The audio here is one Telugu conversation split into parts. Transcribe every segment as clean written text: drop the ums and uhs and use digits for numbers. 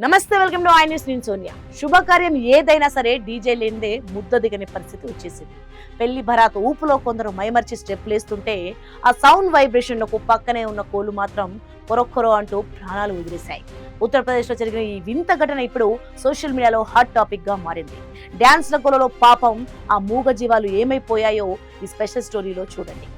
నమస్తే, వెల్కమ్ టు ఐ న్యూస్. నేను సోనియా. శుభకార్యం ఏదైనా సరే డీజే లేనిదే ముద్ద దిగని పరిస్థితి వచ్చేసింది. పెళ్లి భరాత్ ఊపులో కొందరు మైమర్చి స్టెప్లు వేస్తుంటే ఆ సౌండ్ వైబ్రేషన్లకు పక్కనే ఉన్న కోళ్లు మాత్రం కొరొక్కరో అంటూ ప్రాణాలు వదిలేశాయి. ఉత్తరప్రదేశ్ లో జరిగిన ఈ వింత ఘటన ఇప్పుడు సోషల్ మీడియాలో హాట్ టాపిక్ గా మారింది. డాన్స్ల కొలలో పాపం ఆ మూగ జీవాలు ఏమైపోయాయో ఈ స్పెషల్ స్టోరీలో చూడండి.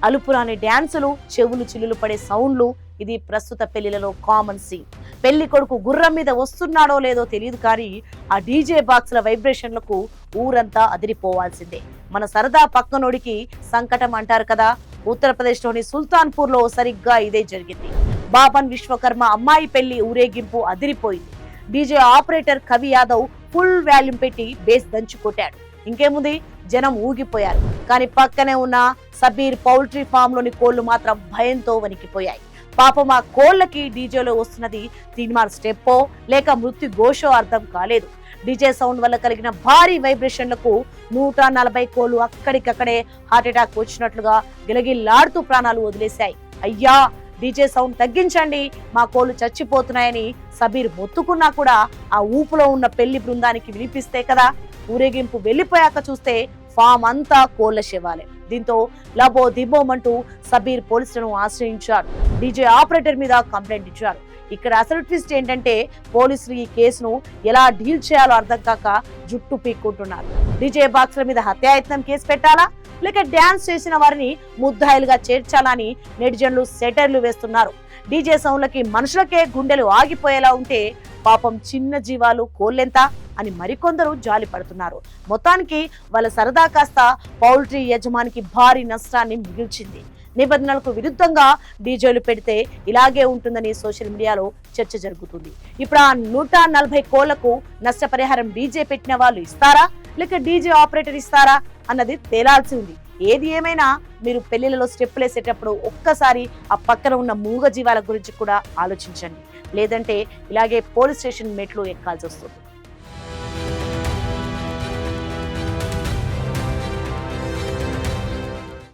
అలుపురాని డాన్సులు, చెవులు చిల్లులు పడే సౌండ్లు, ఇది ప్రస్తుత పెళ్లిలలో కామన్ సీన్. పెళ్లి కొడుకు గుర్రం మీద వస్తున్నాడో లేదో తెలియదు కానీ ఆ డీజే బాక్స్ల వైబ్రేషన్లకు ఊరంతా అదిరిపోవాల్సిందే. మన సరదా పక్కనోడికి సంకటం అంటారు కదా. ఉత్తరప్రదేశ్ లోని సుల్తాన్పూర్ లో సరిగ్గా ఇదే జరిగింది. బాబన్ విశ్వకర్మ అమ్మాయి పెళ్లి ఊరేగింపు అదిరిపోయింది. డీజే ఆపరేటర్ కవి యాదవ్ ఫుల్ వాల్యూమ్ పెట్టి బేస్ దంచి కొట్టాడు. ఇంకేముంది, జనం ఊగిపోయారు. కానీ పక్కనే ఉన్న సబీర్ పౌల్ట్రీ ఫామ్ లోని కోళ్లు మాత్రం భయంతో వణికిపోయాయి. పాపం ఆ కోళ్లకి డీజేలో వస్తున్నది తీన్మార్ స్టెప్పో లేక మృత్యు ఘోషో అర్థం కాలేదు. డీజే సౌండ్ వల్ల కలిగిన భారీ వైబ్రేషన్లకు 140 కోళ్లు అక్కడికక్కడే హార్ట్అటాక్ వచ్చినట్లుగా గిలగిల్లాడుతూ ప్రాణాలు వదిలేశాయి. అయ్యా, డీజే సౌండ్ తగ్గించండి, మా కోళ్లు చచ్చిపోతున్నాయని సబీర్ మొత్తుకున్నా కూడా ఆ ఊపులో ఉన్న పెళ్లి బృందానికి వినిపిస్తే కదా. ఊరేగింపు వెళ్లిపోయాక చూస్తే ఫామ్ అంతా కోళ్ల శవాలే. దీంతో లబో దిబోమంటూ సబీర్ పోలీసులను ఆశ్రయించారు. డీజే ఆపరేటర్ మీద కంప్లైంట్ ఇచ్చారు. ఇక్కడ అసలు ట్విస్ట్ ఏంటంటే పోలీసులు ఈ కేసును ఎలా డీల్ చేయాలో అర్థం కాక జుట్టు పీక్కుంటున్నారు. డీజే బాక్స్ల మీద హత్యాయత్నం కేసు పెట్టాలా లేక డాన్స్ చేసిన వారిని ముద్దాయిలుగా చేర్చాలని నెటిజన్లు సెటర్లు వేస్తున్నారు. డీజే సౌండ్లకి మనుషులకే గుండెలు ఆగిపోయేలా ఉంటే పాపం చిన్న జీవాలు కోళ్ళెంత అని మరికొందరు జాలి పడుతున్నారు. మొత్తానికి వాళ్ళ సరదా కాస్త పౌల్ట్రీ యజమానికి భారీ నష్టాన్ని మిగిల్చింది. నిబంధనలకు విరుద్ధంగా డీజేలు పెడితే ఇలాగే ఉంటుందని సోషల్ మీడియాలో చర్చ జరుగుతుంది. ఇప్పుడు ఆ 140 కోళ్లకు నష్టపరిహారం డీజే పెట్టిన వాళ్ళు ఇస్తారా లేక డీజే ఆపరేటర్ ఇస్తారా అన్నది తేలాల్సి ఉంది. ఏది ఏమైనా మీరు పెళ్లిలలో స్టెప్పులు వేసేటప్పుడు ఒక్కసారి ఆ పక్కన ఉన్న మూగ జీవాల గురించి కూడా ఆలోచించండి. లేదంటే ఇలాగే పోలీస్ స్టేషన్ మెట్లు ఎక్కాల్సి వస్తుంది.